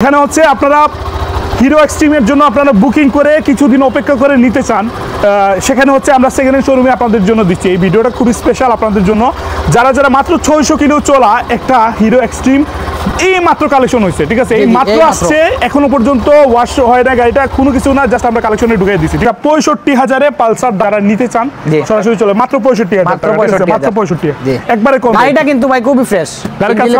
এখানে হচ্ছে আপনারা হিরো এক্সট্রিমের জন্য আপনারা বুকিং করে কিছুদিন অপেক্ষা করে নিতে চান, সেখানে হচ্ছে আমরা সেকেন্ড হ্যান্ড শোরুমে আপনাদের জন্য দিচ্ছি। এই ভিডিওটা খুবই স্পেশাল আপনাদের জন্য, যারা যারা মাত্র 600 কিলো চলা একটা হিরো এক্সট্রিম এই মাত্র কালেকশন হয়েছে, ঠিক আছে, এই মাত্র আসছে, এখনো পর্যন্ত ওয়াশ হয় না গাড়িটা, কোনো কিছু না, জাস্ট আমরা কালেকশনে ঢুকিয়ে দিচ্ছি। 65,000-এ পালসার যারা নিতে চান সরাসরি চলে মাত্র 65,000 মাত্র 65 একবারে কম। গাড়িটা কিন্তু ভাই খুবই ফ্রেশ,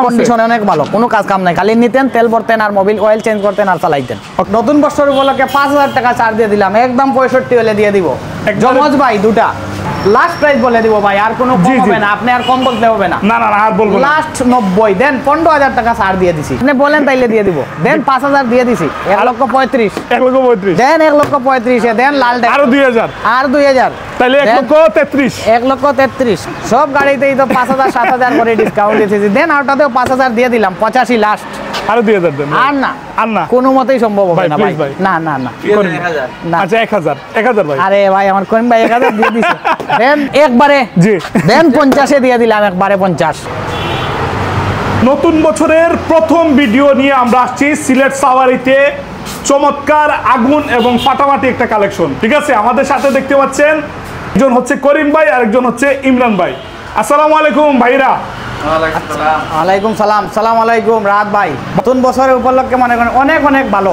কন্ডিশন অনেক ভালো, কোনো কাজ কাম নাই, খালি নিতেন, তেল ভরতেন আর মোবিল অয়েল চেঞ্জ করতেন আর চালাইতেন। নতুন বছর উপলক্ষে 5,000 টাকা ছাড় দিয়ে দিলাম, একদম 65 হলে দিয়ে দিব। জমজ ভাই দুটা লাস্ট প্রাইস বলে দিব ভাই, আর কোনো কম হবে না, আপনি আর কম বলতে হবে না। না না আর বলবো না, লাস্ট 90 দেন, 15,000 টাকা ছাড় দিয়ে দিছি, আপনি বলেন তাইলে দিয়ে দিব। দেন 5,000 দিয়ে দিছি, 1,35,000 1,35,000 দেন, 1,35,000 দেন, লাল আরো 2,000 আর 2,000 তাহলে 1,33,000 1,33,000 সব গাড়িতেই তো 5,000 7,000 করে ডিসকাউন্ট দিয়েছি। দেন ওটাতেও 5,000 দিয়ে দিলাম, 85 লাস্ট, আরো 2,000 দেন। আর না কোনো মতেই সম্ভব হবে না ভাই, না না না। আচ্ছা 1,000 ভাই, আরে ভাই আমার করিম ভাই 1,000 দিয়ে দিছে। দেন একবারে জি দেন 50 দিয়ে দিলাম, একবারে 50। নতুন বছরের প্রথম ভিডিও নিয়ে আমরা আসছি সিলেট সাওয়ারিতে, চমৎকার আগুন এবং ফাটাফাটি একটা কালেকশন, ঠিক আছে। আমাদের সাথে দেখতে পাচ্ছেন একজন হচ্ছে করিম ভাই আর একজন হচ্ছে ইমরান ভাই। আসসালামু আলাইকুম ভাইরা। ওয়ালাইকুম সালাম। সালাম আলাইকুম রাত ভাই। নতুন বছরের উপলক্ষে মনে করেন অনেক অনেক ভালো,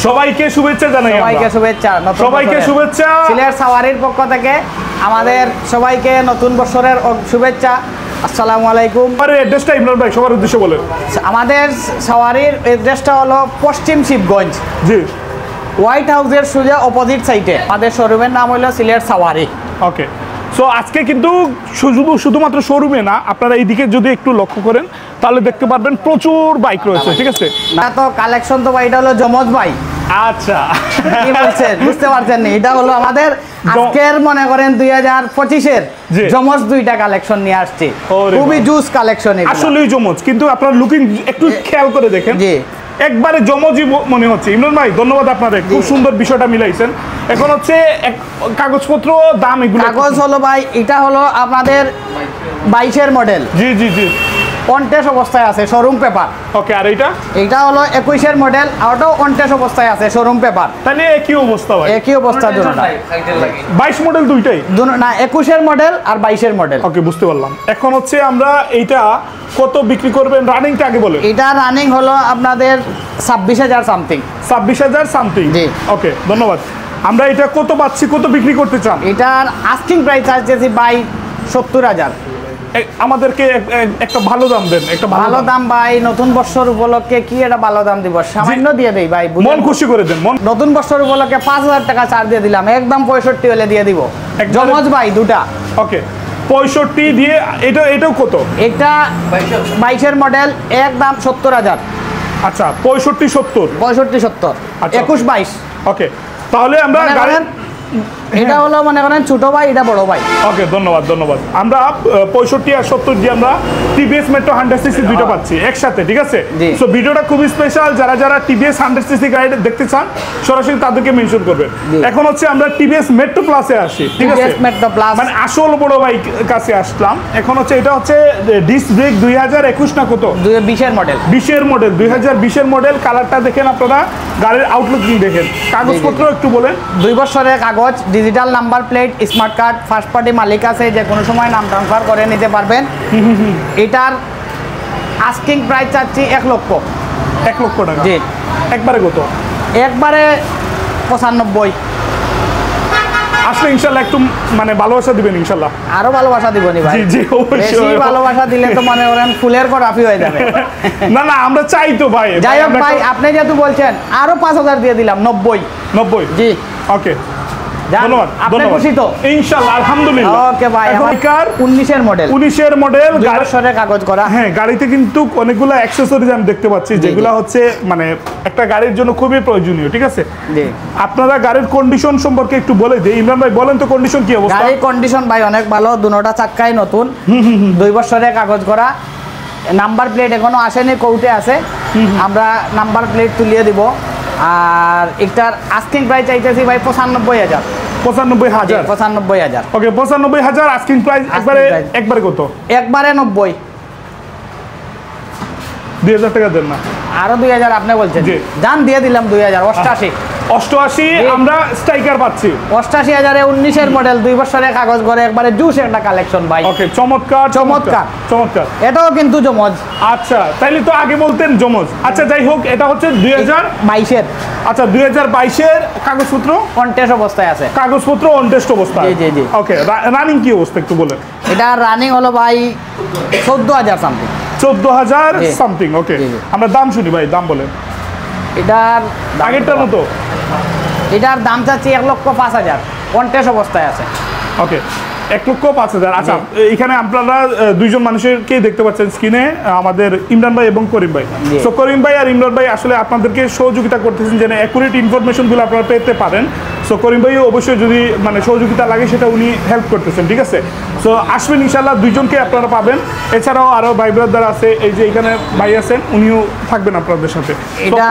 সবাইকে শুভেচ্ছা জানাই। সবাইকে শুভেচ্ছা, সবাইকে শুভেচ্ছা সিলেট সাওয়ারির পক্ষ থেকে আমাদের সবাইকে নতুন বছরের শুভেচ্ছা। আসসালামু আলাইকুম। আরে অ্যাড্রেসটা ইমরান ভাই সবার উদ্দেশ্যে বলেন। আমাদের সাওয়ারির অ্যাড্রেসটা হলো পশ্চিম শিবগঞ্জ, জি হোয়াইট হাউসের সোজা অপোজিট সাইডে। আমাদের শোরুমের নাম হলো সিলেট সাওয়ারি। ওকে, সো আজকে কিন্তু শুধুমাত্র শোরুমে না, আপনারা এইদিকে যদি একটু লক্ষ্য করেন তাহলে দেখতে পারবেন প্রচুর বাইক রয়েছে, ঠিক আছে। না তো কালেকশন তো ভাই, এটা হলো জমজ ভাই। আচ্ছা কি বলছেন বুঝতে পারছেন না, এটা হলো আমাদের আজকের মনে করেন 2025-এর জমজ দুইটা কালেকশন নিয়ে আসছে, খুবই জুস কালেকশন। আসলেই জমজ, কিন্তু আপনারা লুকিং একটু খেয়াল করে দেখেন, জি একবারে জমজই মনে হচ্ছে। ইমরান ভাই ধন্যবাদ, আপনাদের খুব সুন্দর বিষয়টা মিলাইছেন। এখন হচ্ছে কাগজপত্র দাম এগুলো কাগজ হলো ভাই, এটা হলো আপনাদের 22-এর মডেল, জি জি জি অনটেস্ট অবস্থায় আছে, শোরুম পেপার। ওকে, আর এটা হলো 21-এর মডেল, ওটাও অনটেস্ট অবস্থায় আছে, শোরুম পেপার। তাহলে একই অবস্থা ভাই, একই অবস্থা দুটোটা। 22 মডেল দুইটাই না, 21-এর মডেল আর 22-এর মডেল। ওকে, বুঝতে পারলাম। এখন হচ্ছে আমরা এইটা কত বিক্রি করবেন, রানিংটা আগে বলেন। এটা রানিং হলো আপনাদের 26,000 সামথিং। 26,000 সামথিং, জি ওকে ধন্যবাদ। আমরা এটা কত পাচ্ছি, কত বিক্রি করতে চান? এটার আস্কিং প্রাইস আসছে ভাই 70,000। আমাদেরকে একটা ভালো দাম দেন, একটা ভালো দাম ভাই। নতুন বছর উপলক্ষে কি একটা ভালো দাম দিব, সামান্য দিয়ে দেই ভাই, মন খুশি করে দেন। নতুন বছর উপলক্ষে 5,000 টাকা ছাড় দিয়ে দিলাম, একদম 65 হলে দিয়ে দিব। জমজ ভাই দুটা, ওকে 65 দিয়ে। এটাও কত? এটা 22-এর মডেল, একদম 70,000। আচ্ছা 65 70 65 70 21 22। ওকে, তাহলে আমরা এটা হলো মনে করেন ছোট ভাই, এটা বড় ভাই। ওকে ধন্যবাদ ধন্যবাদ। আমরা 65 আর 70 দিয়ে আমরা টিভিএস মেট্রো 100cc দুইটা পাচ্ছি একসাথে, ঠিক আছে। সো ভিডিওটা খুবই স্পেশাল, যারা যারা টিভিএস 100cc গাড়ি দেখতে চান সরাসরি তাদেরকে মেনশন করবেন। এখন হচ্ছে আমরা টিভিএস মেট্রো প্লাসে আসি, ঠিক আছে, মেট্রো প্লাস মানে আসল বড় বাইক কাছে আসলাম। এখন হচ্ছে এটা হচ্ছে ডিস্ক ব্রেক 2021 না কত, 2020-এর মডেল, 20-এর মডেল, 2020-এর মডেল। কালারটা দেখেন আপনারা, গাড়ির আউটলুক দেখেন, কাগজপত্র একটু বলেন। 2 বছরের কাগজ, digital number plate, smart card, first party মালিক আছে, যে কোনো সময় নাম ট্রান্সফার করে নিতে পারবেন। এটার আস্কিং প্রাইস চাচ্ছি 1 লক্ষ। 1 লক্ষ টাকা, জি। একবারে কত? একবারে 95। আসলে ইনশাল্লাহ একটু মানে ভালোবাসা দিবেন ইনশাল্লাহ। আরো ভালোবাসা দিবনি ভাই, জি জি বেশি ভালোবাসা দিলে তো মনে করেন ফুলের করাফি হয়ে যাবে। না না আমরা চাই তো ভাই। যাই হোক ভাই, আপনি যেহেতু বলছেন আরো 5,000 দিয়ে দিলাম, 90। জি ওকে ধন্যবাদ। আপনি খুশি তো? ইনশাআল্লাহ আলহামদুলিল্লাহ। ওকে ভাই, আমার 19-এর মডেল, 19-এর মডেল, গাড়ির কাগজ করা। হ্যাঁ, গাড়িতে কিন্তু অনেকগুলো অ্যাকসেসরিজ আমি দেখতে পাচ্ছি, যেগুলো হচ্ছে মানে একটা গাড়ির জন্য খুবই প্রয়োজনীয়, ঠিক আছে। জি, আপনারা গাড়ির কন্ডিশন সম্পর্কে একটু বলে দিই। ইমরান ভাই বলেন তো কন্ডিশন কি অবস্থা? গাড়ির কন্ডিশন ভাই অনেক ভালো, দুটোটা চাক্কাই নতুন, 2 বছরের কাগজ করা। নাম্বার প্লেট এখনো আসেনি, কোর্টে আছে, আমরা নাম্বার প্লেট তুলিয়ে দিব। আর একটার আস্কিং প্রাইস চাইতেছি ভাই 95,000। 95,000। ওকে 95,000 আস্কিং প্রাইস। একবারে কত? একবারে 90। 2000 টাকা দেন না? আরো 2000 আপনি বলছেন, জি। জান দিয়ে দিলাম 2000, 88। 88 আমরা স্ট্রাইকার পাচ্ছি। 88,000-এ 19-এর মডেল, 2 বছরের কাগজ করে একবারে জুস একটা কালেকশন ভাই। ওকে, চমৎকার চমৎকার। চমৎকার। এটাও কিন্তু জমজ। আচ্ছা, তাইলে তো আগে বলতেন জমজ। আচ্ছা যাই হোক, এটা হচ্ছে 22-এর। আচ্ছা 2022-এর কাগজপত্র কন্টেস্ট অবস্থায় আছে। কাগজপত্র অন টেস্ট অবস্থা। জি, জি, জি। ওকে, রানিং কি অবস্থা একটু বলেন। এটা রানিং হলো ভাই 14,000 সামথিং। 14,000 জি। সামথিং। ওকে, জি, জি। আমরা দাম শুনি ভাই, দাম বলেন। এটার দাম আগেরটার মতো। এটার দাম চাচ্ছি 1,05,000, কন্টেস্ট অবস্থায় আছে। ওকে, 1,05,000। আচ্ছা, এখানে আপনারা দুইজন মানুষেরকেই দেখতে পাচ্ছেন স্ক্রিনে, আমাদের ইমরান ভাই এবং করিম ভাই। জি। সো করিম ভাই আর ইমরান ভাই আসলে আপনাদেরকে সহযোগিতা করতেছেন যেন অ্যাকুরেট ইনফরমেশনগুলো আপনারা পেতে পারেন। সো করিম ভাইও অবশ্যই যদি মানে সহযোগিতা লাগে সেটা উনি হেল্প করতেছেন, ঠিক আছে। সো আসবেন ইনশাল্লাহ, দুইজনকে আপনারা পাবেন। এছাড়াও আরও ভাই ব্রাদার আছে, এই যে এখানে ভাই আছেন, উনিও থাকবেন আপনাদের সাথে। এটা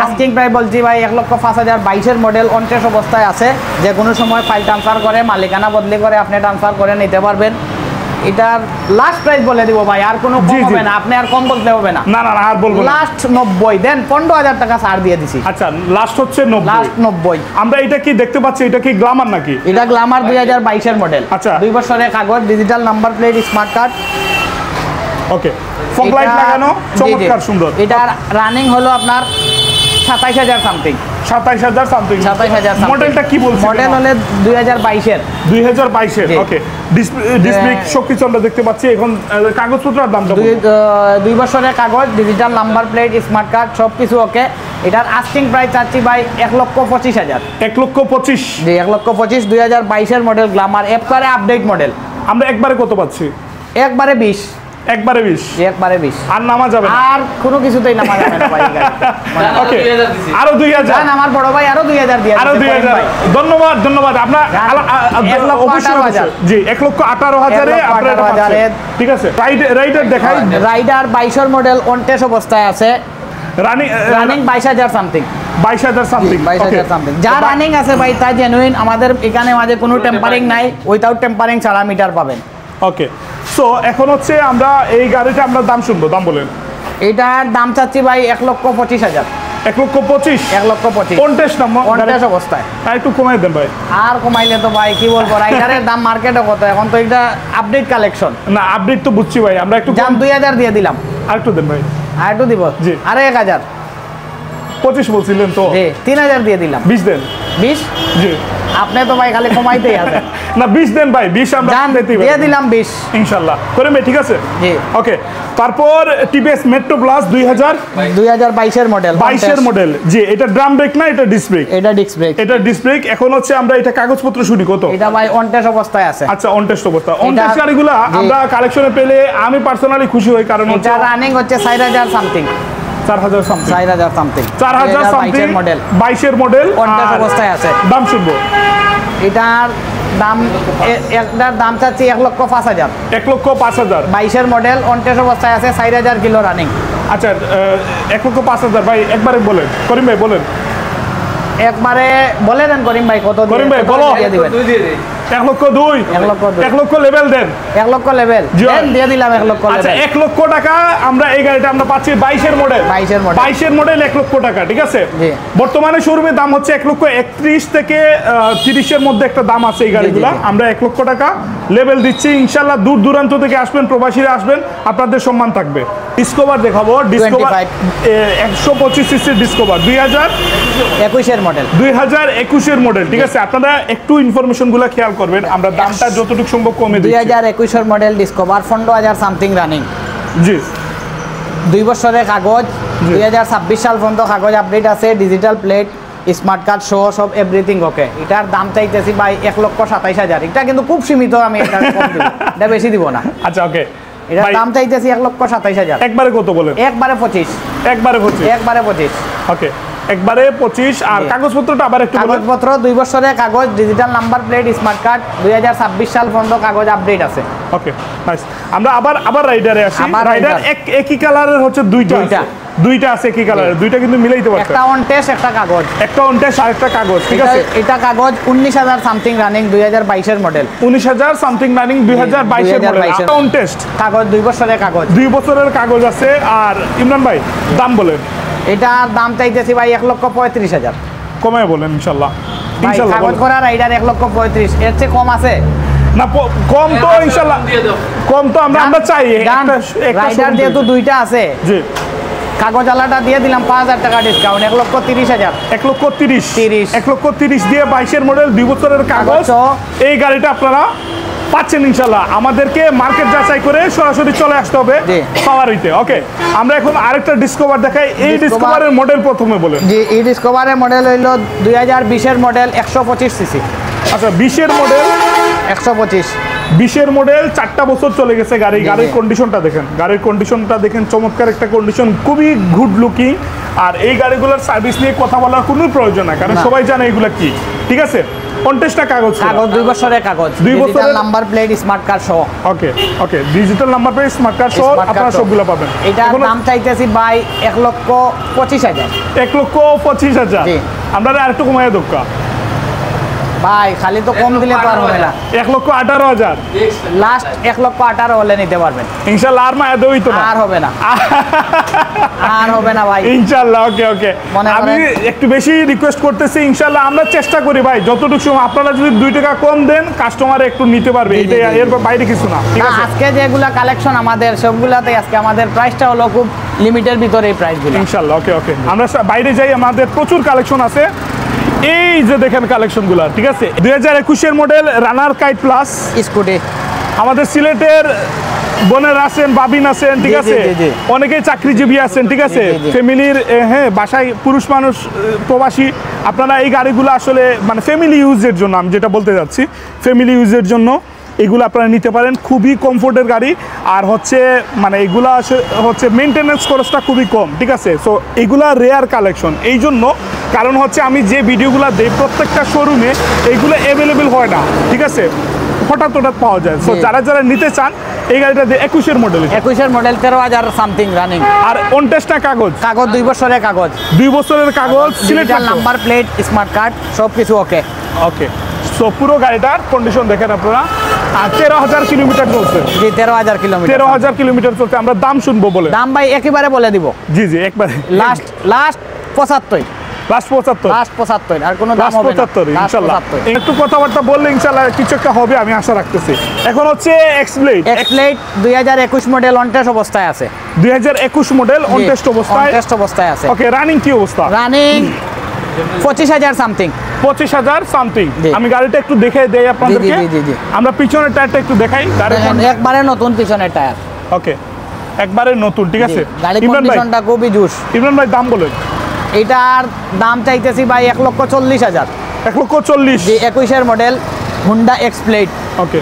আস্কিং প্রাইস বলছি ভাই 1,05,000, 22-এর মডেল, কন্টেস্ট অবস্থায় আছে। যে কোনো সময় ফাইল ট্রান্সফার করে, মালিকানা বদলি করে আপনি ট্রান্সফার করে নিতে পারবেন। এটার লাস্ট প্রাইস বলে দিব ভাই, আর কোনো কম জি, জি। হবে না, আপনি আর কম বলতে হবে না। না না না, আর বলবো না। লাস্ট 90 দেন, 15,000 টাকা ছাড় দিয়ে দিছি। আচ্ছা, লাস্ট হচ্ছে 90। লাস্ট 90। আমরা এটা কি দেখতে পাচ্ছি, এটা কি গ্লামার নাকি? এটা গ্লামার 2022-এর মডেল। আচ্ছা। 2 বছরের কাগজ, digital number plate, smart card. Okay, fog light লাগানো, চমৎকার সুন্দর। এটার রানিং হলো আপনার 27,000 সামথিং। 27,000 সামথিং। 27,000 মডেলটা কি বলছেন? মডেল হলে 2022-এর। 2022-এর। জি। ওকে, ডিসপ্লে সবকিছু আমরা দেখতে পাচ্ছি। এখন কাগজপত্র আর দামটা বলুন। 2 বছরের কাগজ, digital number plate, smart card, সব কিছু ওকে। এটার আস্কিং প্রাইস চাচ্ছি ভাই 1,25,000। 1,25,000। জি, 1,25,000, 2022-এর মডেল, গ্লামার, একবারে আপডেট মডেল। আমরা একবারে কত পাচ্ছি? একবারে 20। একবারে 20। জি, একবারে 20। আর নামা যাবে না? আর কোনো কিছুতেই নামা যাবে না ভাই। ওকে, আরো 2,000। জান আমার বড় ভাই আরো 2,000 দিয়ে আরো দিচ্ছে, 2,000। ভাই। ধন্যবাদ ধন্যবাদ। আপনার অবশ্যই 1,18,000 জি, 1,18,000-এ আপনারা এটা পাচ্ছেন। ঠিক আছে, রাইডার দেখাই। রাইডার 22-এর মডেল, অন টেস্ট অবস্থায় আছে। Running running 22,000 something. 22,000 something. 22,000 something. যা রানিং আছে ভাই তা জেনুইন। আমাদের এখানে মাঝে কোনো টেম্পারিং নাই, উইথাউট টেম্পারিং ছাড়া মিটার পাবেন। ওকে, সো এখন হচ্ছে আমরা এই গাড়িটা আমরা দাম শুনবো, দাম বলেন। এটার দাম চাচ্ছি ভাই 1,25,000। 1,25,000। 1,25,000 কোন টেস্ট নাম? অন টেস্ট অবস্থায়। একটু কমাই দেন ভাই। আর কমাইলে তো ভাই কি বলবো, রাইডারের দাম মার্কেটে কত এখন, তো এটা আপডেট কালেকশন। না, আপডেট তো বুঝছি ভাই, আমরা একটু দাম 2,000 দিয়ে দিলাম। আর একটু দেন ভাই। আর একটু দিব। জি। আরে 1,000। 25 বলছিলেন তো। জি, 3,000 দিয়ে দিলাম। 20 দেন। 20? জি। আপনি তো ভাই খালি কমাইতেই আছেন। না, 20 দেন ভাই, 20 আমরা জান দিতেই পারি। দিয়ে দিলাম 20। ইনশাআল্লাহ করে ভাই, ঠিক আছে। জি। ওকে, তারপর টিভিএস মেট্রো প্লাস 2022-এর মডেল। 2022-এর মডেল। জি, এটা ড্রাম ব্রেক না, এটা ডিস্ক ব্রেক? এটা ডিস্ক ব্রেক। এটা ডিস্ক ব্রেক। এখন হচ্ছে আমরা এটা কাগজপত্র শুনি কত? এটা ভাই অন টেস্ট অবস্থায় আছে। আচ্ছা, অন টেস্ট অবস্থা। অন এটা- টেস্ট গাড়িগুলা জি। আমরা কালেকশনে পেলে আমি পার্সোনালি খুশি হই, কারণ হচ্ছে এটা রানিং হচ্ছে 4,000 something. 4,000 something. 4,000 something. 4,000 something model. 22-এর মডেল। অন টেস্ট অবস্থায় আছে। দাম শুনবো। এটার দাম একটার দাম চাচ্ছি 1,05,000। 1,05,000। 22-এর মডেল, অন টেস্ট অবস্থায় আছে, 4,000 কিলো রানিং। আচ্ছা, 1,05,000 ভাই একবারে বলেন, করিম ভাই বলেন। একবারে বলে দেন করিম ভাই কত দিয়ে- করিম ভাই, কত বলো। দিয়ে দিবেন? 1,02,000। 1,02,000 1 লক্ষ লেভেল দেন। 1 লক্ষ লেভেল জি। দিয়ে দিলাম। 1 লক্ষ আচ্ছা, লেভেল। 1 লক্ষ টাকা আমরা এই গাড়িটা আমরা পাচ্ছি 22-এর মডেল। 22-এর মডেল। 22-এর মডেল 1 লক্ষ টাকা, ঠিক আছে। জি। বর্তমানে শোরুমে দাম হচ্ছে 1,31,000 থেকে 30-এর মধ্যে একটা দাম আছে এই গাড়িগুলো। জি। আমরা 1 লক্ষ টাকা লেভেল দিচ্ছি। ইনশাআল্লাহ দূর দূরান্ত থেকে আসবেন, প্রবাসীরা আসবেন, আপনাদের সম্মান থাকবে। ডিসকভার দেখাবো। ডিসকভার 125 সিসির ডিসকভার 21-এর মডেল। 2021-এর মডেল, ঠিক আছে। আপনারা একটু ইনফরমেশনগুলো খেয়াল করবেন, আমরা দামটা যতটুকু সম্ভব কমে দিচ্ছি। 2021-এর মডেল ডিসকভার, 15,000 সামথিং রানিং। জি। 2 বছরের কাগজ, 2026 সাল পর্যন্ত কাগজ আপডেট আছে, ডিজিটাল প্লেট, স্মার্ট কার্ড সহ সব এভরিথিং ওকে। এটার দাম চাইতেছি ভাই 1,27,000। এটা কিন্তু খুব সীমিত, আমি এটা কম দিব, এটা বেশি দিব না। আচ্ছা, ওকে। এটার দাম চাইতেছি 1,27,000। একবারে কত বলেন? একবারে 25। একবারে 25। একবারে 25। ওকে, একবারে 25। আর জি। কাগজপত্রটা আবার একটু বলেন। কাগজপত্র 2 বছরের কাগজ, digital number plate, smart card, 2026 সাল পর্যন্ত কাগজ আপডেট আছে। ওকে, নাইস। আমরা আবার রাইডারে আসি। আবার রাইডার রাইডার। একই কালারের হচ্ছে দুইটা। দুইটা। দুইটা আছে কি কালার, দুইটা কিন্তু মিলাইতে পারছেন, একটা অন টেস্ট একটা কাগজ, একটা অন টেস্ট আর একটা কাগজ, ঠিক আছে। এটা কাগজ 19,000 সামথিং রানিং 2022 এর মডেল, 19,000 সামথিং রানিং 2022 এর মডেল, একটা অন টেস্ট কাগজ 2 বছরের কাগজ, 2 বছরের কাগজ আছে। আর ইমরান ভাই দাম বলেন। এটার দাম চাইতেছি ভাই 1,35,000, কমায় বলেন ইনশাআল্লাহ। ভাই ইনশাআল্লাহ কাগজ করা রাইডার 1,35,000, এর চেয়ে কম আছে না? কম তো ইনশাআল্লাহ, কম তো আমরা চাই। একটা রাইডার যেহেতু দুইটা আছে, জি কাগজ আলাদা দিয়ে দিলাম 5,000 টাকা ডিসকাউন্ট, 1,30,000, 1,30,000 1,30,000 দিয়ে 22 এর মডেল 2 বছরের কাগজ, এই গাড়িটা আপনারা পাচ্ছেন ইনশাআল্লাহ। আমাদেরকে মার্কেট যাচাই করে সরাসরি চলে আসতে হবে পাওয়ার হইতে। ওকে, আমরা এখন আরেকটা ডিসকভার দেখাই। এই ডিসকভারের মডেল প্রথমে বলেন। জি, এই ডিসকভারের মডেল হইলো 2020 এর মডেল, 125 সিসি। আচ্ছা, 20 এর মডেল, 125 20 এর মডেল, 4টা বছর চলে গেছে গাড়ি। গাড়ির কন্ডিশনটা দেখেন, গাড়ির কন্ডিশনটা দেখেন, চমৎকার একটা কন্ডিশন, খুবই গুড লুকিং। আর এই গাড়িগুলোর সার্ভিস নিয়ে কথা বলার কোনো প্রয়োজন নাই, কারণ সবাই জানে এগুলা কি, ঠিক আছে। কন্টেস্টটা কাগজ, কাগজ 2 বছরের কাগজ, 2 বছরের নাম্বার প্লেট, স্মার্ট কার্ড সহ। Okay okay, digital number plate, smart card সহ আপনারা সবগুলো পাবেন। এটার দাম চাইতেছি ভাই 1,25,000, 1,25,000। আমরা আরেকটু কমায় দোকা ভাই, খালি তো কম দিলে তো আর হবে না। 1,18,000 লাস্ট 1,18,000 হলে নিতে পারবেন ইনশাআল্লাহ। আর মায়া দেই তো না, আর হবে না, আর হবে না ভাই ইনশাআল্লাহ। ওকে ওকে, আমি একটু বেশি রিকোয়েস্ট করতেছি ইনশাআল্লাহ। আমরা চেষ্টা করি ভাই যতটুকু সময়, আপনারা যদি 2 টাকা কম দেন কাস্টমার একটু নিতে পারবে, এটা এর বাইরে কিছু না, ঠিক আছে। আজকে যেগুলা কালেকশন আমাদের সবগুলাতে আজকে আমাদের প্রাইসটা হলো খুব লিমিটের ভিতরে এই প্রাইসগুলো ইনশাআল্লাহ। ওকে ওকে, আমরা বাইরে যাই, আমাদের প্রচুর কালেকশন আছে। এই যে দেখেন কালেকশনগুলো, ঠিক আছে। 2021 এর মডেল রানার কাইট প্লাস স্কুটি, আমাদের সিলেটের বোনের আছেন, বাবিন আছেন, ঠিক আছে, অনেকেই চাকরিজীবী আছেন, ঠিক আছে, ফ্যামিলির হ্যাঁ বাসায় পুরুষ মানুষ প্রবাসী, আপনারা এই গাড়িগুলো আসলে মানে ফ্যামিলি ইউজের জন্য, আমি যেটা বলতে যাচ্ছি ফ্যামিলি ইউজের জন্য এগুলো আপনারা নিতে পারেন। খুবই কমফোর্টের গাড়ি, আর হচ্ছে মানে এগুলা হচ্ছে মেনটেনেন্স খরচটা খুবই কম, ঠিক আছে। সো এগুলা রেয়ার কালেকশন, এই জন্য কারণ হচ্ছে আমি যে ভিডিওগুলো দিই প্রত্যেকটা শোরুমে এইগুলো অ্যাভেলেবেল হয় না, ঠিক আছে, হঠাৎ হঠাৎ পাওয়া যায়। সো যারা যারা নিতে চান এই গাড়িটা 21 এর মডেল, 21 এর মডেল 13,000 সামথিং রানিং, আর অন টেস্টটা কাগজ, কাগজ 2 বছরের কাগজ, 2 বছরের কাগজ, সিলেটের নাম্বার প্লেট, স্মার্ট কার্ড সব কিছু ওকে ওকে। সো পুরো গাড়িটার কন্ডিশন দেখেন আপনারা। আর 13,000 কিলোমিটার চলছে। জি, 13,000 কিলোমিটার, 13,000 কিলোমিটার চলছে। আমরা দাম শুনবো বলে। দাম ভাই একেবারে বলে দিব। জি জি, একবারে লাস্ট 75, লাস্ট 75 আর কোনো দাম হবে না, 75 ইনশাআল্লাহ। একটু কথাবার্তা বললে ইনশাআল্লাহ কিছু একটা হবে, আমি আশা রাখতেছি। এখন হচ্ছে এক্সপ্লেড 2021 মডেল অন টেস্ট অবস্থায় আছে, 2021 মডেল অন টেস্ট অবস্থায় আছে। ওকে, রানিং কি অবস্থা? Running 25,000 something, 25,000 something. আমি গাড়িটা একটু দেখে দেই আপনাদেরকে। আমরা পিছনের টায়ারটা একটু দেখাই। একবারে নতুন পিছনের টায়ার, ওকে, একবারে নতুন, ঠিক আছে। গাড়ির কন্ডিশনটা খুবই জোশ। ইমরান ভাই দাম বলেন। এটার দাম চাইতেছি ভাই 1,40,000, 1,40,000। জি, 21 এর মডেল হুন্ডা এক্সপ্লেড। ওকে,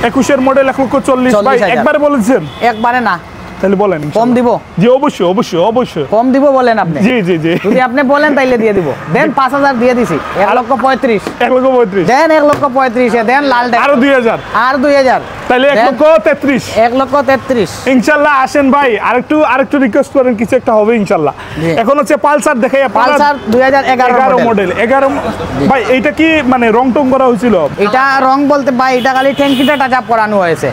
21 এর মডেল 1,40,000 ভাই একবারে বলেছেন? একবারে না, তাহলে বলেন। কম দিব? জি অবশ্যই অবশ্যই অবশ্যই কম দিব বলেন আপনি। জি জি জি, যদি আপনি বলেন তাইলে দিয়ে দিব। দেন 5,000 দিয়ে দিছি, 1,35,000 1,35,000 দেন, 1,35,000 দেন, লাল আরো 2,000 আর 2,000 তাহলে 1,33,000 1,33,000 ইনশাআল্লাহ। আসেন ভাই, আরেকটু রিকোয়েস্ট করেন, কিছু একটা হবে ইনশাআল্লাহ। এখন হচ্ছে পালসার দেখাই। পালসার 2011 মডেল, 11 ভাই। এইটা কি মানে রং টং করা হয়েছিল? এটা রং বলতে ভাই এটা খালি ট্যাঙ্কিটা টাচ আপ করানো হয়েছে,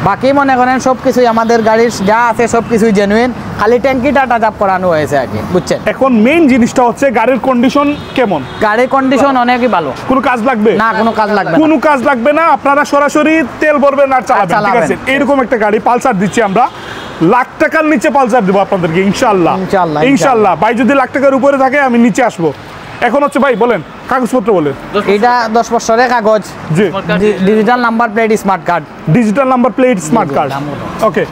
বাকি মনে করেন সবকিছুই আমাদের গাড়ির যা আছে সবকিছুই জেনুইন, খালি ট্যাঙ্কিটা টাচ আপ করানো হয়েছে আর কি, বুঝছেন। এখন মেইন জিনিসটা হচ্ছে গাড়ির কন্ডিশন কেমন? গাড়ির কন্ডিশন অনেকই ভালো। কোনো কাজ লাগবে না? কোনো কাজ লাগবে না, কোনো কাজ লাগবে না। আপনারা সরাসরি তেল ভরবেন আর চালাবেন, ঠিক আছে। এরকম একটা গাড়ি পালসার দিচ্ছি আমরা, লাখ টাকার নিচে পালসার দেবো আপনাদেরকে ইনশাআল্লাহ। ইনশাআল্লাহ ভাই, যদি লাখ টাকার উপরে থাকে আমি নিচে আসবো। এখন হচ্ছে ভাই বলেন কাগজপত্র বলেন। এটা 10 বছরের কাগজ, জি, digital number plate, smart card, digital number plate, smart card. Okay,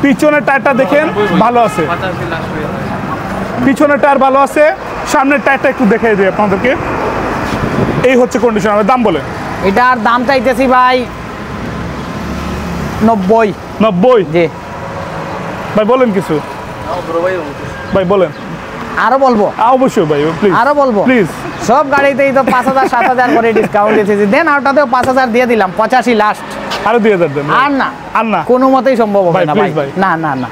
পিছনের টায়ারটা দেখেন ভালো আছে, পিছনের টায়ার ভালো আছে, সামনের টায়ারটা একটু দেখাই দিই আপনাদেরকে। এই হচ্ছে কন্ডিশন। আমার দাম বলেন। এটার দাম চাইতেছি ভাই 90। জি ভাই, বলেন কিছু ভাই, বলেন। আরো বলবো? অবশ্যই ভাই, প্লিজ আরো বলবো প্লিজ। সব গাড়িতেই তো 5,000 7,000 করে ডিসকাউন্ট দিতেছি, দেন ওটাতেও 5,000 দিয়ে দিলাম, 85 লাস্ট। আরো 2000 দেন আর না আর না কোনো মতেই সম্ভব হবে ভাই, না ভাই please ভাই। না না না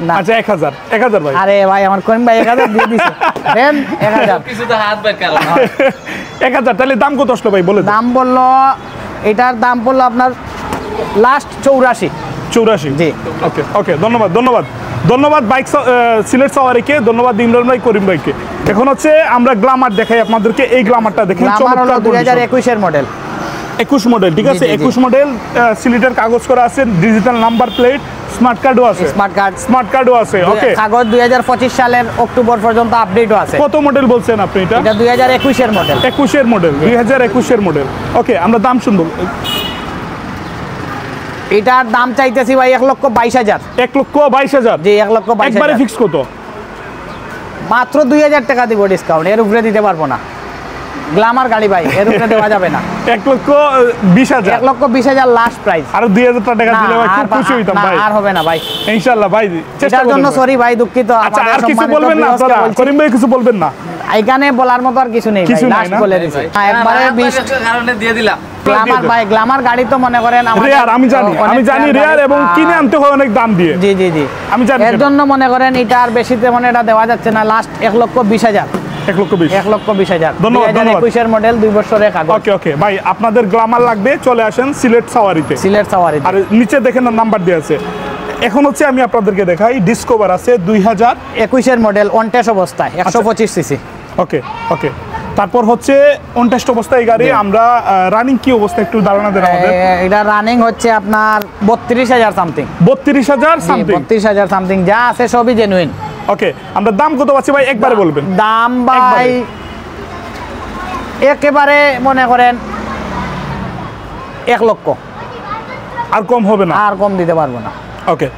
না। আচ্ছা 1000 ভাই আরে ভাই আমার করিম ভাই 1000 দিয়ে দিছে দেন 1000 কিছুতে হাত বের করো 1000 তাহলে দাম কত আসলো ভাই বলে দেন দাম বললো এটার দাম পড়লো আপনার লাস্ট 84 84 জি ওকে ওকে ধন্যবাদ ধন্যবাদ ধন্যবাদ বাইক সিলেট সাওয়ারিকে ধন্যবাদ ইমরান ভাই করিম ভাইকে এখন হচ্ছে আমরা গ্লামার দেখাই আপনাদেরকে এই গ্লামারটা দেখেন আমার হলো চমৎকার 2021 এর মডেল 21 মডেল ঠিক আছে জি, জি, জি। 21 মডেল সিলেটের কাগজ করা আছে ডিজিটাল নাম্বার প্লেট স্মার্ট কার্ডও আছে স্মার্ট কার্ডও আছে ওকে কাগজ 2025 সালের অক্টোবর পর্যন্ত আপডেটও আছে কত মডেল বলছেন আপনি এটা এটা 2021 এর মডেল 21 এর মডেল 2021 এর মডেল ওকে আমরা দাম শুনবো এটার দাম চাইতেছি ভাই 1,22,000 1,22,000 জি 1,22,000 একবারে ফিক্স কত মাত্র 2000 টাকা দিব ডিসকাউন্ট এর উপরে দিতে পারবো না গ্ল্যামার গাড়ি ভাই এর উপরে দেওয়া যাবে না 1,20,000 1,20,000 লাস্ট প্রাইস আর 2,000 টাকা দিলে ভাই খুব খুশি হইতাম ভাই আর হবে না ভাই ইনশাআল্লাহ ভাই চেষ্টা এটার জন্য করব সরি ভাই দুঃখিত আচ্ছা আমাদের আর কিছু সম্মানিত বলবেন না viewers কে আপনারা বলছি। করিম ভাই কিছু বলবেন না এখানে বলার মতো আর কিছু নেই ভাই কিছু নাই লাস্ট না? বলে দিছি হ্যাঁ, একবারে 20 কারণে দিয়ে দিলাম গ্ল্যামার ভাই গ্ল্যামার গাড়ি তো মনে করেন আমাদের রেয়ার আমি অনেক জানি rare রেয়ার গাড়ি। এবং কিনে আনতে হয় অনেক দাম দিয়ে জি জি জি আমি জানি এর জন্য মনে করেন এটা আর বেশি তেমন এটা দেওয়া যাচ্ছে না লাস্ট 1,20,000 1,20,000 1,20,000 ধন্যবাদ, ধন্যবাদ। 2021 এর মডেল 2 বছরের কাগজ ওকে ওকে ভাই আপনাদের গ্লামার লাগবে চলে আসেন সিলেট সাওয়ারিতে সিলেট সাওয়ারি আর নিচে দেখেন নাম্বার দেওয়া আছে এখন হচ্ছে আমি আপনাদেরকে দেখাই ডিসকভার আছে 2000 21 এর মডেল অন টেস্ট অবস্থায় 125 সিসি ওকে ওকে তারপর হচ্ছে অন টেস্ট অবস্থায় গাড়ি আমরা রানিং কি অবস্থা একটু ধারণা দেন আমাদের এটা রানিং হচ্ছে আপনার 32,000 সামথিং 32,000 সামথিং 32,000 সামথিং যা আছে সবই জেনুইন ওকে আমরা দাম কত পাচ্ছি ভাই একবারে বলবেন দাম ভাই একেবারে মনে করেন 1 লক্ষ আর কম হবে না আর কম দিতে পারবো না ওকে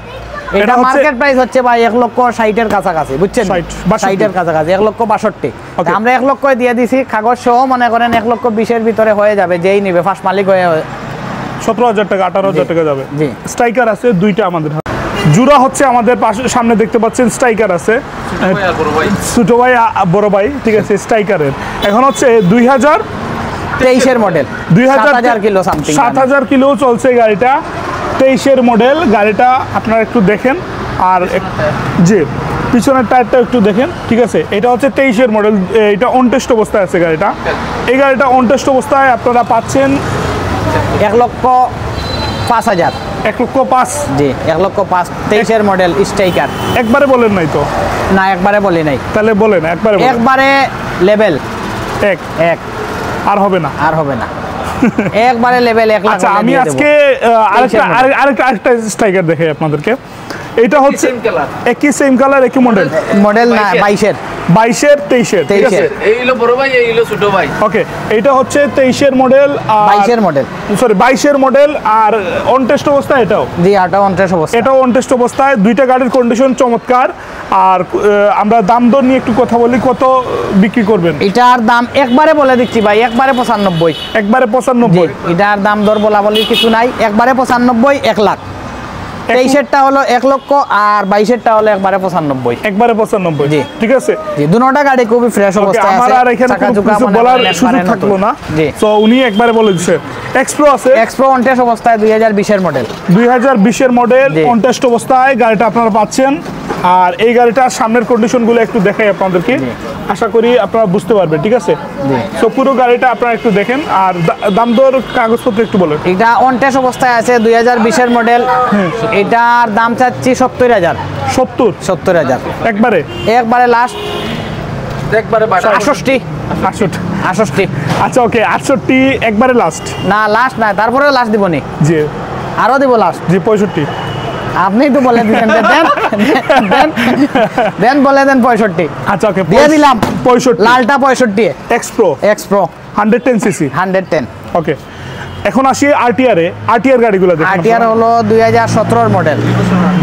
এটা মার্কেট প্রাইস হচ্ছে ভাই 1,60,000 এর কাছাকাছি বুঝছেন 60 এর কাছাকাছি 1,62,000 Okay. আমরা 1 লক্ষ দিয়ে দিছি কাগজ সহ মনে করেন 1,20,000 এর ভিতরে হয়ে যাবে যেই নিবে ফার্স্ট মালিক হয়ে 17,000 টাকা 18,000 টাকা যাবে জি। স্ট্রাইকার আছে দুইটা আমাদের হাতে। জুরা হচ্ছে আমাদের পাশে সামনে দেখতে পাচ্ছেন স্ট্রাইকার আছে ছোট ভাই বড় ভাই ঠিক আছে স্ট্রাইকারের এখন হচ্ছে 23 এর মডেল 2000 কিলো সামথিং 7,000 কিলো চলছে গাড়িটা 23 এর মডেল গাড়িটা আপনারা একটু দেখেন আর জি পিছনের টায়ারটা একটু দেখেন ঠিক আছে এটা হচ্ছে 23 এর মডেল এটা অন টেস্ট অবস্থায় আছে গাড়িটা এই গাড়িটা অন টেস্ট অবস্থায় আপনারা পাচ্ছেন 1,05,000 1,05,000 জি 1,05,000 23 এর মডেল স্ট্রাইকার একবারে বলেন নাই তো না একবারে বলি নাই তাহলে বলেন একবারে বলেন একবারে লেভেল এক এক আর হবে না আর হবে না একবারে লেভেল 1 লাখ আচ্ছা আমি আজকে আরেকটা স্ট্রাইকার দেখাই আপনাদেরকে এটা হচ্ছে same color। একই সেম কালার একই মডেল মডেল না 22 এর 22 এর 23 এর ঠিক আছে 23 এর। এই হলো বড় ভাই এই হলো ছোট ভাই ওকে এটা হচ্ছে 23 এর মডেল 22 এর মডেল সরি 22 এর মডেল আর অন টেস্ট অবস্থায় এটাও জি 58 অবস্থা এটাও অন টেস্ট অবস্থায় দুইটা গাড়ির কন্ডিশন চমৎকার আর আমরা দাম দর নিয়ে একটু কথা বলি কত বিক্রি করবেন এটার দাম একবারে বলে দিচ্ছি ভাই একবারে 95 একবারে জি 95 এটার দাম দর বলা বলির কিছু নাই একবারে 95 1 লাখ 23 এরটা হলো 1 লক্ষ আর 22 এরটা হলো একবারে 95 একবারে 95 জি। ঠিক আছে জি দুটোটা গাড়ি খুবই ফ্রেশ Okay, অবস্থায় আমার আছে আর এখানে চাকা কোনো চুকা কিছু মনে বলার করেন একবারে সুযোগ নতুন। থাকলো না জি তো উনি একবারে বলে দিচ্ছেন এক্সপ্রো আছে এক্সপ্রো অন টেস্ট অবস্থায় 2020 এর মডেল 2020 এর মডেল জি। অন টেস্ট অবস্থায় গাড়িটা আপনারা পাচ্ছেন আর এই গাড়িটার সামনের কন্ডিশনগুলো একটু দেখাই আপনাদেরকে আশা করি আপনারা বুঝতে পারবেন ঠিক আছে জি। সো পুরো গাড়িটা আপনারা একটু দেখেন আর দাম দর কাগজপত্র একটু বলেন এটা অন টেস্ট অবস্থায় আছে 2020 এর মডেল এটার দাম চাচ্ছি 70,000 70 একবারে একবারে লাস্ট একবারে বাটা 68 68 আচ্ছা ওকে 68 একবারে লাস্ট না লাস্ট না তারপরে লাস্ট দিব নি জি আরো দিব লাস্ট জি 65 আপনি তো বলে দিলেন যে দেন দেন দেন বলে দেন 65 আচ্ছা ওকে দিয়ে দিলাম 65 লালটা 65 এক্সপ্রো এক্স প্রো 110 সিসি 110 ওকে এখন আসি আরটিআর গাড়িগুলো দেখুন আরটিআর হলো 2017 এর মডেল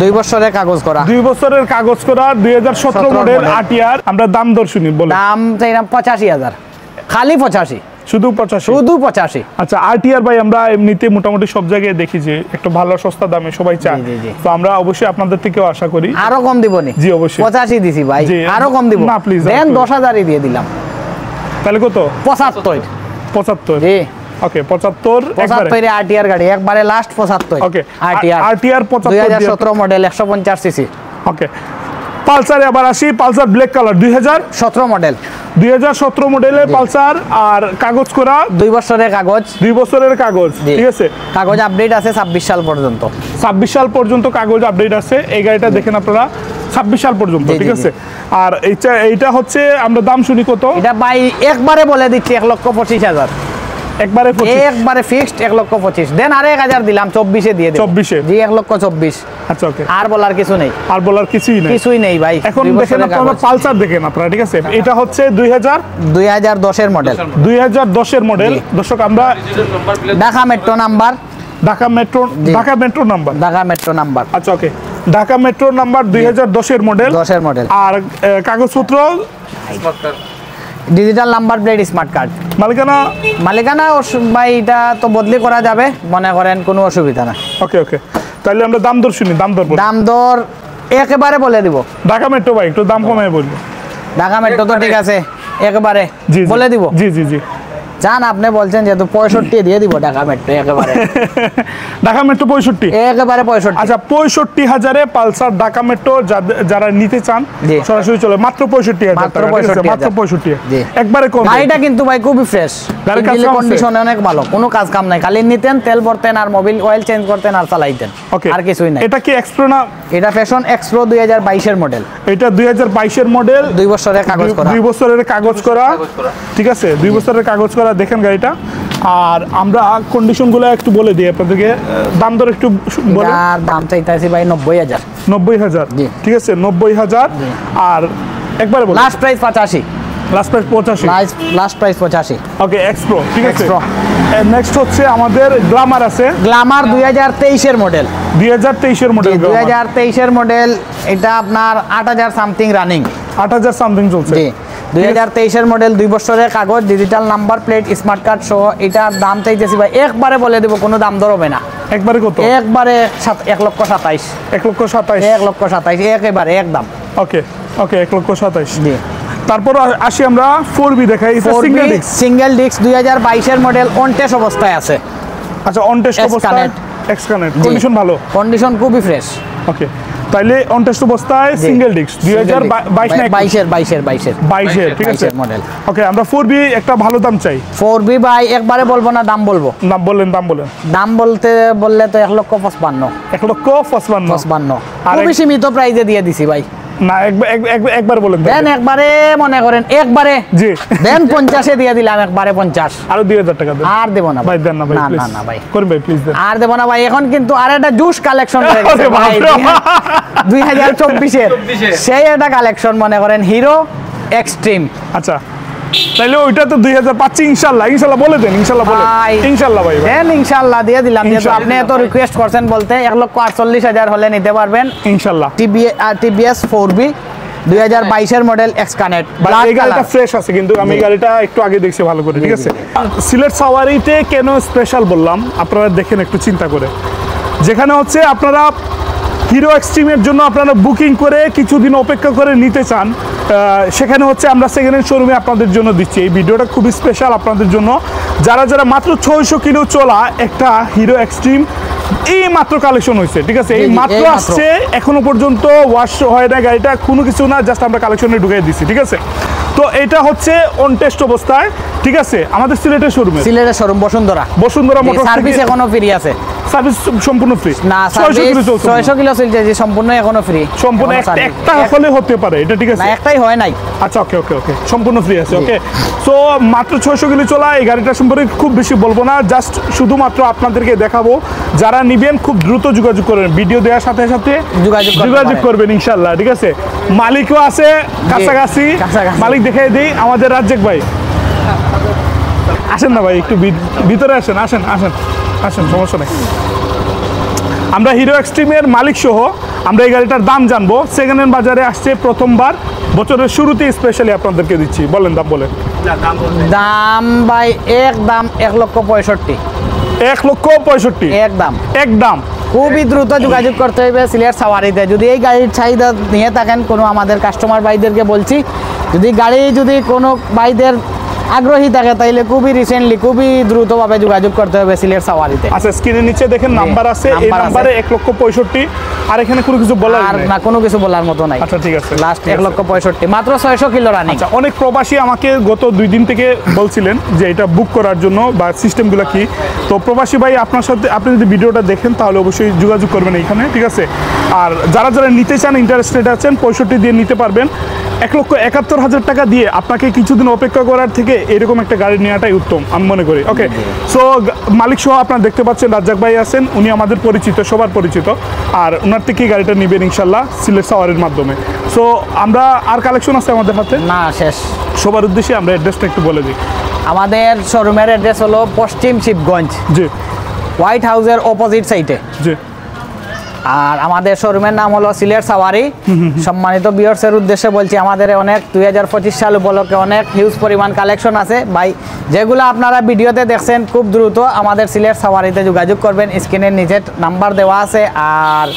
2 বছরের কাগজ করা 2 বছরের কাগজ করা 2017 মডেল মডেল। আরটিআর আমরা দাম দর শুনি বলে দাম চাইলাম 85,000 খালি 85 শুধু 85 শুধু 85 আচ্ছা আরটিআর ভাই আমরা এমনিতে মোটামুটি সব জায়গায় দেখি যে একটা ভালো সস্তা দামে সবাই চায় জি, জি, জি। তো আমরা অবশ্যই আপনাদের থেকেও আশা করি আরো কম দিব নি জি, অবশ্যই। 85 দিছি ভাই জি। আরো কম দিব না, please, দেন আর 10,000ই দিয়ে দিলাম তাহলে কত 75 75 জি ওকে 75 একবারে 75 আরটিআর গাড়ি একবারে last 75 okay RTR RTR 75 2017 model 150 CC okay Pulsar এবার আসি পালসার ব্ল্যাক কালার 17 মডেল 2017 মডেলের পালসার আর কাগজ করা 2 বছরের কাগজ 2 বছরের কাগজ জি। ঠিক আছে কাগজ আপডেট আছে 26 সাল পর্যন্ত 26 সাল পর্যন্ত কাগজ আপডেট আছে এই গাড়িটা দেখেন আপনারা 26 সাল পর্যন্ত জি, ঠিক জি, আছে আর এইটা হচ্ছে আমরা দাম শুনি কত এটা ভাই একবারে বলে দিচ্ছি 1,25,000 একবারে 25 একবারে ফিক্সড 1,25,000 দেন আর 1000 দিলাম 24 দিয়ে দেব 24 জি 1,24,000 আচ্ছা ওকে আর বলার কিছু নেই আর বলার কিছুই নেই কিছুই নেই ভাই এখন 2 দেখেন বছরের আপনারা কাগজ। পালসার দেখেন আপনারা ঠিক আছে এটা হচ্ছে 2010 এর মডেল 2010 এর মডেল দর্শক আমরা number plate Dhaka metro number Dhaka metro জি। Dhaka metro number Dhaka metro number আচ্ছা ওকে ঢাকা মেট্রো নাম্বার 2010 এর মডেল 10 এর মডেল আর কাগজপত্র smart card digital number plate smart card মালিকানা মালিকানা ভাই এটা তো বদলি করা যাবে মনে করেন কোনো অসুবিধা না ওকে ওকে তাহলে আমরা দাম দর শুনি দাম দর বলি। দাম দর একেবারে বলে দিব ঢাকা মেট্রো ভাই একটু দাম কমায় বলবো ঢাকা মেট্রো তো ঠিক আছে একেবারে জি জি। বলে দিব জি জি জি জান আপনি বলছেন যেহেতু 65 দিয়ে দিব ঢাকা মেট্রো একেবারে ঢাকা মেট্রো 65 একেবারে 65 আচ্ছা 65,000-এ পালসার ঢাকা মেট্রো যারা নিতে চান জি। সরাসরি চলে মাত্র 65,000 মাত্র টাকা ঠিক আছে? 65,000 মাত্র 65 জি। একবারে কম গাড়িটা কিন্তু ভাই খুবই ফ্রেশ গাড়ির কাজ কাম আছে? কন্ডিশন অনেক ভালো কোনো কাজ কাম নাই খালি নিতেন তেল ভরতেন আর মোবিল অয়েল চেঞ্জ করতেন আর চালাইতেন ওকে আর কিছুই নাই এটা কি এক্সপ্রো না এটা ফ্যাশন এক্সপ্রো 2022 এর মডেল এটা 2022 এর মডেল 2 বছরের কাগজ করা 2 বছরের কাগজ করা কাগজ করা। ঠিক আছে 2 বছরের কাগজ করা দেখেন গাড়িটা আর আমরা কন্ডিশনগুলো একটু বলে দিই আপনাদেরকে দাম দর একটু বলে আর দাম চাইতেছি ভাই 90,000 90,000 জি। ঠিক আছে 90,000 আর একবারে বলুন last price 85 last price 85 last price 85 ওকে এক্সপ্রো ঠিক আছে X-Pro। নেক্সট হচ্ছে আমাদের গ্ল্যামার আছে গ্ল্যামার 2023 এর মডেল 2023 এর মডেল 2023 এর মডেল এটা আপনার 8000 সামথিং রানিং 8000 সামথিং চলছে জি 2023 এর মডেল 2 বছরের কাগজ digital number plate smart card সহ এটার দাম চাইতেছি ভাই একবারে বলে দেব কোনো দাম দর হবে না একবারে কত একবারে 1,27,000 1,27,000 1,27,000 একেবারে একদম ওকে ওকে 1,27,000 জি তারপর আসি আমরা 4B দেখাই এটা সিঙ্গেল ডিস্ক সিঙ্গেল ডিস্ক 2022 এর মডেল অন টেস্ট অবস্থায় আছে আচ্ছা অন টেস্ট অবস্থায় X-Connect। এক্স-কানেক্ট কন্ডিশন ভালো কন্ডিশন খুবই ফ্রেশ ওকে তাইলে অন টেস্ট অবস্থায় সিঙ্গেল ডিস্ক 2022 না 22 এর ঠিক আছে মডেল ওকে আমরা 4B একটা ভালো দাম চাই 4B ভাই একবারে বলবো না দাম বলবো দাম বলেন দাম বললে তো 1,55,000 1,55,000 আর খুবই সীমিত প্রাইজে দিয়ে দিছি ভাই না একবার বলেন দেন একবারে মনে করেন একবারে জি দেন 50 দিয়ে দিলাম একবারে 50 আরো 2,000 টাকা দেন আর দেব না ভাই দেন না ভাই না please। না ভাই করেন ভাই প্লিজ দেন আর দেব না ভাই এখন কিন্তু আর একটা জুস কালেকশন হয়ে গেছে আরে ভাই বাপরে। 2024 এর 24 এর। সেই একটা কালেকশন মনে করেন হিরো এক্সট্রিম আচ্ছা তাইলে ওইটা তো 2000 পাচ্ছি ইনশাআল্লাহ বলে দেন ইনশাআল্লাহ বলে ভাই। ইনশাআল্লাহ ভাই দেন ইনশাআল্লাহ দিয়ে দিলাম যেহেতু ইনশাআল্লাহ। আপনি এত রিকোয়েস্ট করছেন বলতে 1,48,000 হলে নিতে পারবেন ইনশাআল্লাহ টিভিএস 4B 2022 এর মডেল এক্স-কানেক্ট ভাই এই গাড়িটা ফ্রেশ আছে কিন্তু আমি এই গাড়িটা একটু আগে দেখছি ভালো করে ঠিক আছে সিলেট সাওয়ারিতে কেন স্পেশাল বললাম আপনারা দেখেন একটু চিন্তা করে যেখানে হচ্ছে আপনারা হিরো এক্সট্রিমের জন্য আপনারা বুকিং করে কিছুদিন অপেক্ষা করে নিতে চান সেখানে হচ্ছে আমরা সেকেন্ড হ্যান্ড শোরুমে আপনাদের জন্য দিচ্ছি এই ভিডিওটা খুবই স্পেশাল আপনাদের জন্য যারা মাত্র 600 কিলো চলা একটা হিরো এক্সট্রিম এই মাত্র কালেকশন হয়েছে ঠিক আছে এই জি, মাত্র এই মাত্র। আসছে এখনো পর্যন্ত ওয়াশ হয় না গাড়িটা কোনো কিছু না জাস্ট আমরা কালেকশনে ঢুকিয়ে দিচ্ছি ঠিক আছে তো এটা হচ্ছে অন টেস্ট অবস্থায় ঠিক আছে আমাদের সিলেটের শোরুমে সিলেটের শোরুম বসুন্ধরা মোটর সার্ভিস এখনো ফ্রি আছে সার্ভিস সম্পূর্ণ ফ্রি না 600 কিলো চলছে 600 কিলো চলছে যে সম্পূর্ণ এখনো ফ্রি সম্পূর্ণ একটা হলে হতে পারে এটা ঠিক আছে না একটাই হয় নাই আচ্ছা ওকে সম্পূর্ণ ফ্রি আছে ওকে সো মাত্র 600 কিলো চলা এই গাড়িটা সম্পর্কে খুব বেশি বলবো না জাস্ট শুধুমাত্র আপনাদেরকে দেখাবো যারা নিবেন খুব দ্রুত যোগাযোগ করবেন ভিডিও দেওয়ার সাথে সাথে যোগাযোগ করতে যোগাযোগ পারেন। করবেন ইনশাআল্লাহ ঠিক আছে মালিকও আছে কাছাকাছি কাছাকাছি। মালিক দেখাই দিই আমাদের রাজ্জাক ভাই আসেন না ভাই একটু ভিতরে আসেন সমস্যা নেই আমরা হিরো এক্সট্রিমের মালিক সহ আমরা এই গাড়িটার দাম জানবো সেকেন্ড হ্যান্ড বাজারে আসছে প্রথমবার বছরের শুরুতেই স্পেশালি আপনাদেরকে দিচ্ছি বলেন দাম বলেন দাম ভাই একদম 1,65,000 1,65,000 একদম খুবই দ্রুত যোগাযোগ করতে হবে সিলেট সাওয়ারিতে যদি এই গাড়ির চাহিদা নিয়ে থাকেন কোনো আমাদের কাস্টমার ভাইদেরকে বলছি যদি কোনো ভাইদের আগ্রহী থাকে তাইলে খুবই রিসেন্টলি খুবই দ্রুতভাবে যোগাযোগ করতে হবে সিলেট সাওয়ারিতে। আচ্ছা, স্ক্রিনের নিচে দেখেন নাম্বার আছে, এই নাম্বার আছে। নাম্বারে 1,65,000 আর এখানে কোনো কিছু বলার আর নেই। না কোনো কিছু বলার মতো নাই। আচ্ছা ঠিক আছে, লাস্ট ঠিক আছে। 1,65,000 মাত্র 600 কিলো রানিং। আচ্ছা, অনেক প্রবাসী আমাকে গত 2 দিন থেকে বলছিলেন যে এটা বুক করার জন্য বা সিস্টেমগুলো কি। তো প্রবাসী ভাই আপনার সাথে আপনি যদি ভিডিওটা দেখেন তাহলে অবশ্যই যোগাযোগ করবেন এইখানে, ঠিক আছে। আর যারা যারা নিতে চান, ইন্টারেস্টেড আছেন, 65 দিয়ে নিতে পারবেন। 1,71,000 টাকা দিয়ে আপনাকে কিছুদিন অপেক্ষা করার থেকে এরকম একটা গাড়ি নেওয়াটাই উত্তম আমি মনে করি। ওকে, সো মালিক সহ আপনারা দেখতে পাচ্ছেন রাজ্জাক ভাই আছেন, উনি আমাদের পরিচিত, সবার পরিচিত। আর ওনার থেকে গাড়িটা নেবেন ইনশাল্লাহ সিলেট সাওয়ারের মাধ্যমে। সো আমরা আর কালেকশন আছে আমাদের হাতে, না শেষ। সবার উদ্দেশ্যে আমরা অ্যাড্রেসটা একটু বলে দিই। আমাদের শোরুমের অ্যাড্রেস হলো পশ্চিম শিবগঞ্জ, জি হোয়াইট হাউসের অপোজিট সাইডে। জি। আর আমাদের শোরুমের নাম হলো সিলেট সাওয়ারি। সম্মানিত ভিউয়ার্সের উদ্দেশ্যে বলছি, আমাদের অনেক 2025 সাল উপলক্ষে অনেক হিউজ পরিমাণ কালেকশন আছে ভাই, যেগুলো আপনারা ভিডিওতে দেখছেন। খুব দ্রুত আমাদের সিলেট সাওয়ারিতে যোগাযোগ করবেন, স্ক্রিনের নিচে নাম্বার দেওয়া আছে। আর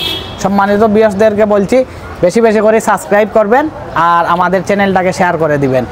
সম্মানিত ভিউয়ার্সদেরকে বলছি বেশি বেশি করে সাবস্ক্রাইব করবেন আর আমাদের চ্যানেলটাকে শেয়ার করে দিবেন।